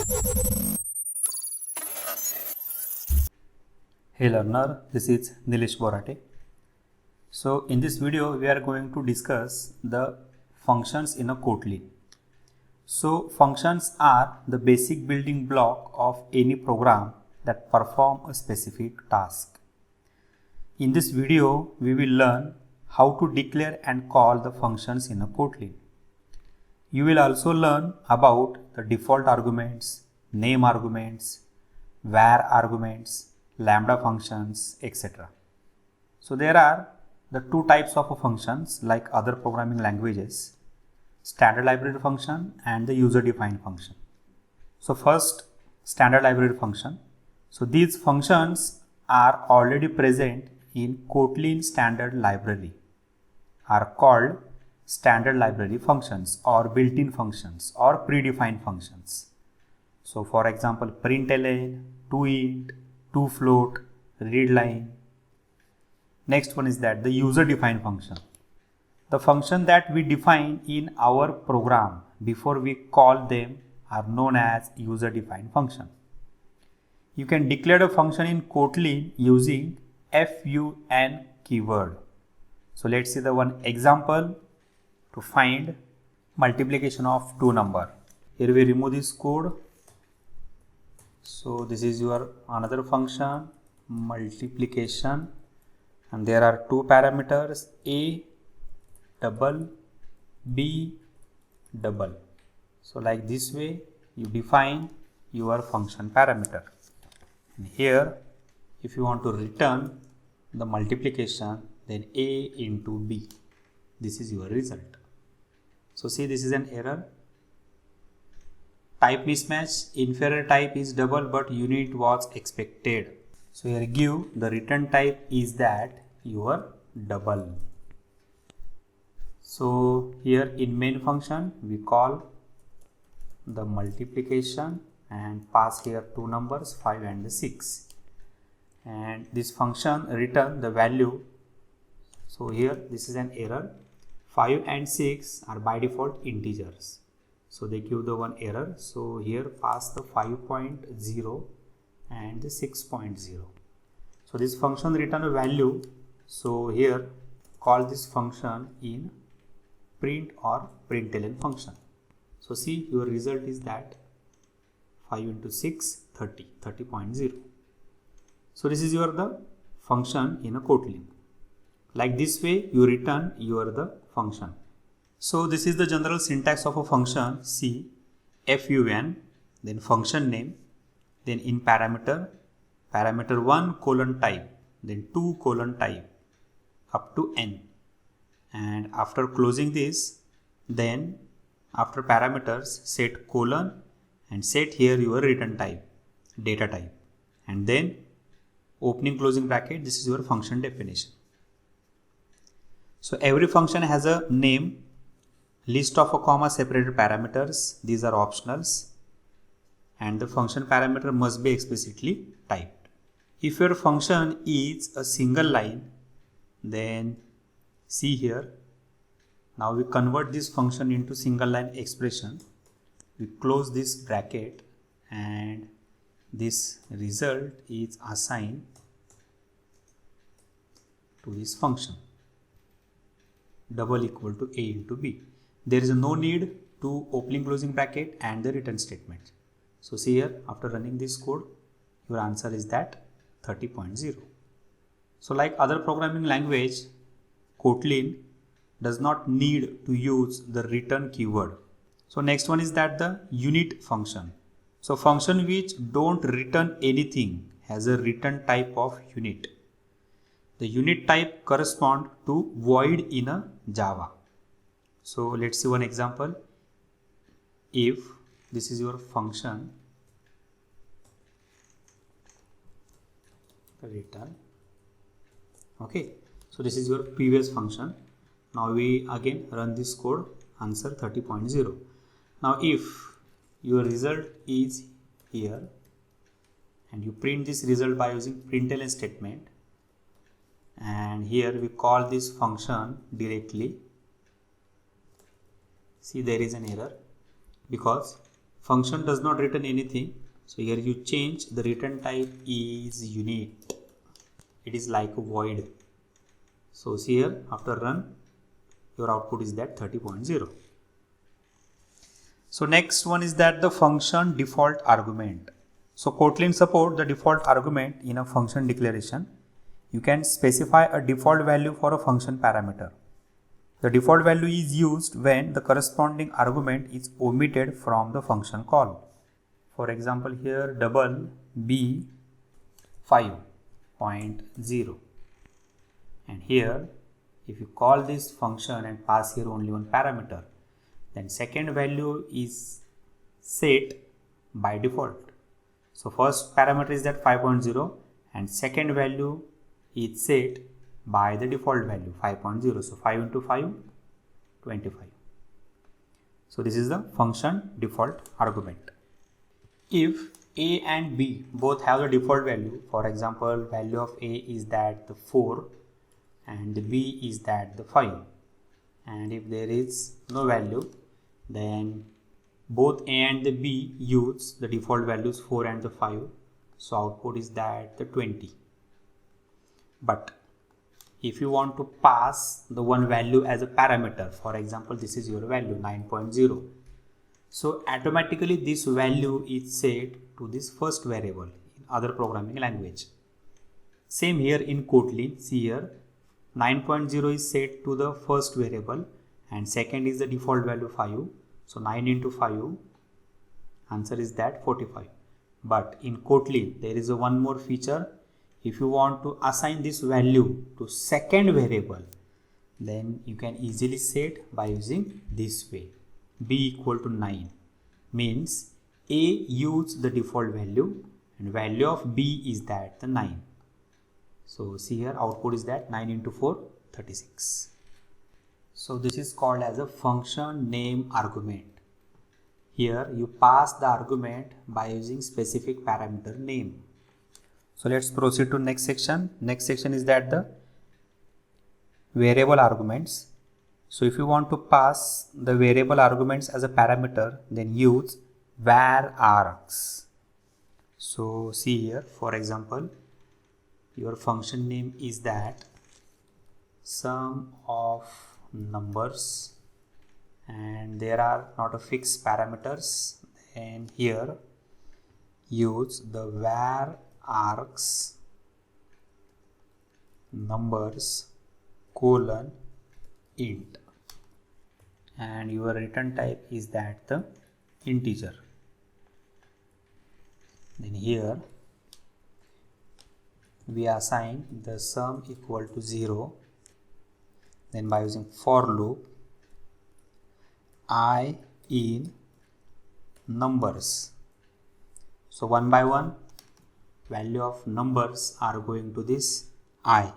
Hey learner, this is Nilesh Borate. So in this video we are going to discuss the functions in a Kotlin. So functions are the basic building block of any program that perform a specific task. In this video we will learn how to declare and call the functions in a Kotlin. You will also learn about the default arguments, name arguments, var arguments, lambda functions, etc. So there are the two types of functions like other programming languages, standard library function and the user defined function. So first, standard library function. So these functions are already present in Kotlin standard library, are called standard library functions or built-in functions or predefined functions. So for example, println, toInt, toFloat, readline. Next one is that the user defined function. The function that we define in our program before we call them are known as user defined function. You can declare a function in Kotlin using fun keyword. So let's see the one example to find multiplication of two number. Here we remove this code. So this is your another function, multiplication, and there are two parameters, a double, b double. So like this way you define your function parameter. And here if you want to return the multiplication, then a into b, this is your result. So see, this is an error. Type mismatch, inferior type is double but unit was expected. So here give the return type is that your double. So here in main function we call the multiplication and pass here two numbers 5 and 6, and this function return the value. So here this is an error, 5 and 6 are by default integers. So they give the one error. So here pass the 5.0 and the 6.0. So this function return a value. So here call this function in print or println function. So see, your result is that 5 into 6, 30.0. So this is your the function in a Kotlin. Like this way you return your the function. So this is the general syntax of a function. See, fun, then function name, then in parameter 1 colon type, then 2 colon type up to n, and after closing this, then after parameters set colon and set here your return type, data type, and then opening closing bracket, this is your function definition. So every function has a name, list of a comma separated parameters, these are optionals, and the function parameter must be explicitly typed. If your function is a single line, then see here, now we convert this function into single line expression. We close this bracket and this result is assigned to this function, double equal to a into b. There is no need to opening closing bracket and the return statement. So see here, after running this code, your answer is that 30.0. So like other programming language, Kotlin does not need to use the return keyword. So next one is that the unit function. So function which don't return anything has a return type of unit. The unit type correspond to void in a Java. So let's see one example. If this is your function return, okay, so this is your previous function. Now we again run this code, answer 30.0. Now if your result is here and you print this result by using println statement, and here we call this function directly, see there is an error because function does not return anything. So here you change the return type is unit. It is like a void. So see here, after run, your output is that 30.0. So next one is that the function default argument. So Kotlin support the default argument in a function declaration. You can specify a default value for a function parameter. The default value is used when the corresponding argument is omitted from the function call. For example, here double b 5.0, and here if you call this function and pass here only one parameter, then second value is set by default. So first parameter is that 5.0 and second value is set by the default value 5.0. So 5 into 5, 25. So this is the function default argument. If a and b both have the default value, for example, value of a is that the 4 and the b is that the 5, and if there is no value, then both a and the b use the default values 4 and the 5. So output is that the 20. But if you want to pass the one value as a parameter, for example, this is your value 9.0. So automatically this value is set to this first variable in other programming language. Same here in Kotlin. See here, 9.0 is set to the first variable and second is the default value 5. So 9 into 5, answer is that 45. But in Kotlin there is a one more feature. If you want to assign this value to second variable, then you can easily set by using this way. B equal to 9 means A use the default value and value of B is that the 9. So see here, output is that 9 into 4, 36. So this is called as a function name argument. Here you pass the argument by using specific parameter name. So let's proceed to next section. Next section is that the variable arguments. So if you want to pass the variable arguments as a parameter, then use var args. So see here, for example, your function name is that sum of numbers and there are not a fixed parameters, and here use the var args numbers colon int, and your return type is that the integer. Then here we assign the sum equal to 0. Then by using for loop I in numbers. So one by one value of numbers are going to this I,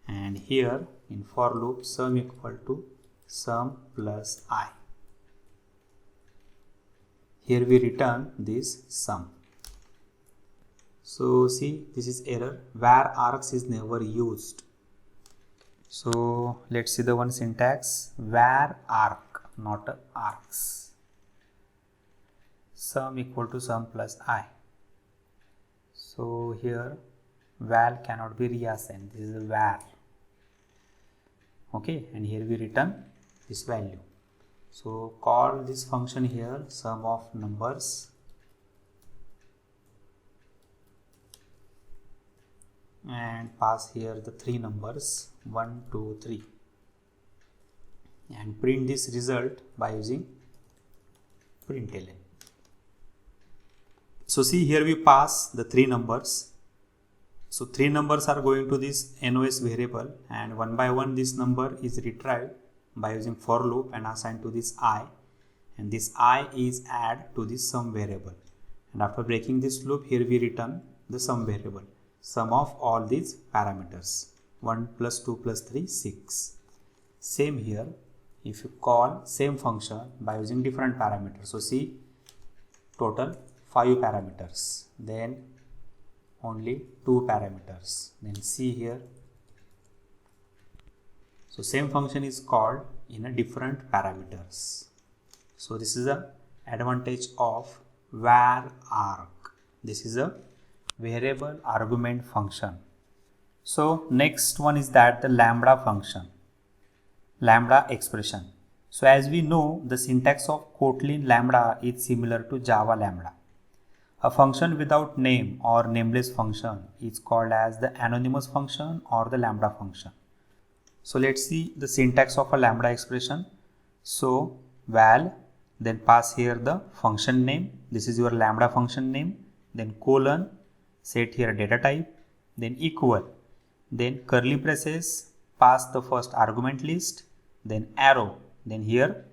and here in for loop sum equal to sum plus I. Here we return this sum. So see, this is error, var args is never used. So let's see the one syntax, var arg, not args. Sum equal to sum plus I. So here val cannot be reassigned, this is a var. Okay, and here we return this value. So call this function here sum of numbers and pass here the three numbers 1, 2, 3 and print this result by using println. So see here we pass the three numbers. So three numbers are going to this NOS variable and one by one this number is retrieved by using for loop and assigned to this I, and this I is add to this sum variable, and after breaking this loop here we return the sum variable, sum of all these parameters 1 plus 2 plus 3, 6. Same here, if you call same function by using different parameters. So see, total 5 parameters, then only 2 parameters, then see here. So same function is called in a different parameters. So this is a advantage of var arg. This is a variable argument function. So next one is that the lambda function, lambda expression. So as we know, the syntax of Kotlin lambda is similar to Java lambda. A function without name or nameless function is called as the anonymous function or the lambda function. So let's see the syntax of a lambda expression. So val, then pass here the function name. This is your lambda function name. Then colon, set here data type, then equal, then curly braces, pass the first argument list, then arrow, then here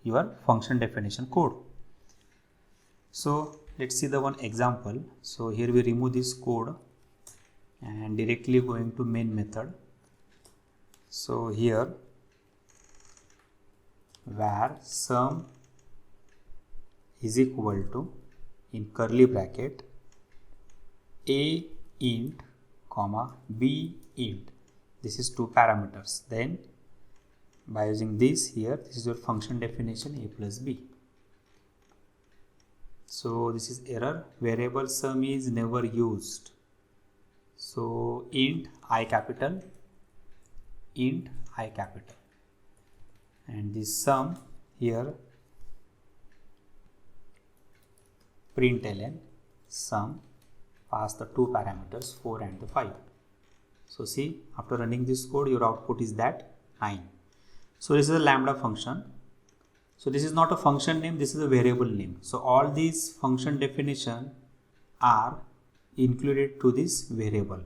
your function definition code. So let's see the one example. So here we remove this code and directly going to main method. So here var sum is equal to, in curly bracket, a int comma b int. This is two parameters. Then by using this here, this is your function definition a plus b. So this is error, variable sum is never used. So int I capital, int I capital, and this sum here println sum, pass the two parameters 4 and the 5. So see, after running this code, your output is that 9. So this is a lambda function. So this is not a function name, this is a variable name. So all these function definition are included to this variable.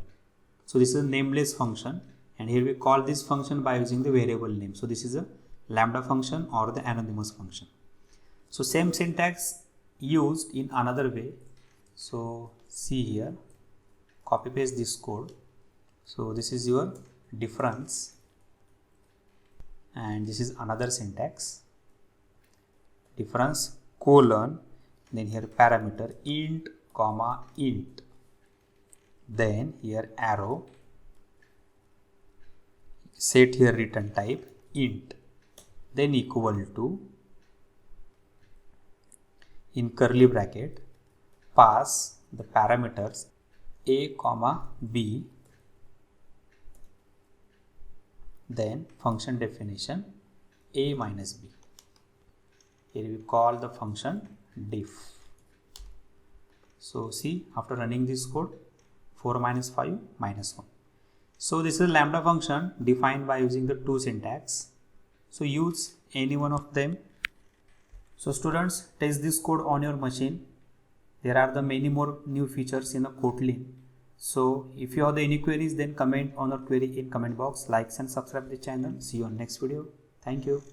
So this is a nameless function, and here we call this function by using the variable name. So this is a lambda function or the anonymous function. So same syntax used in another way. So see here, copy paste this code. So this is your difference, and this is another syntax, difference colon, then here parameter int comma int, then here arrow, set here return type int, then equal to, in curly bracket, pass the parameters a comma b, then function definition a minus b. Here we call the function diff. So see, after running this code, 4 minus 5 minus 1. So this is a lambda function defined by using the two syntax. So use any one of them. So students, test this code on your machine. There are the many more new features in the Kotlin. So if you have any queries, then comment on your query in comment box, likes and subscribe the channel. See you on next video. Thank you.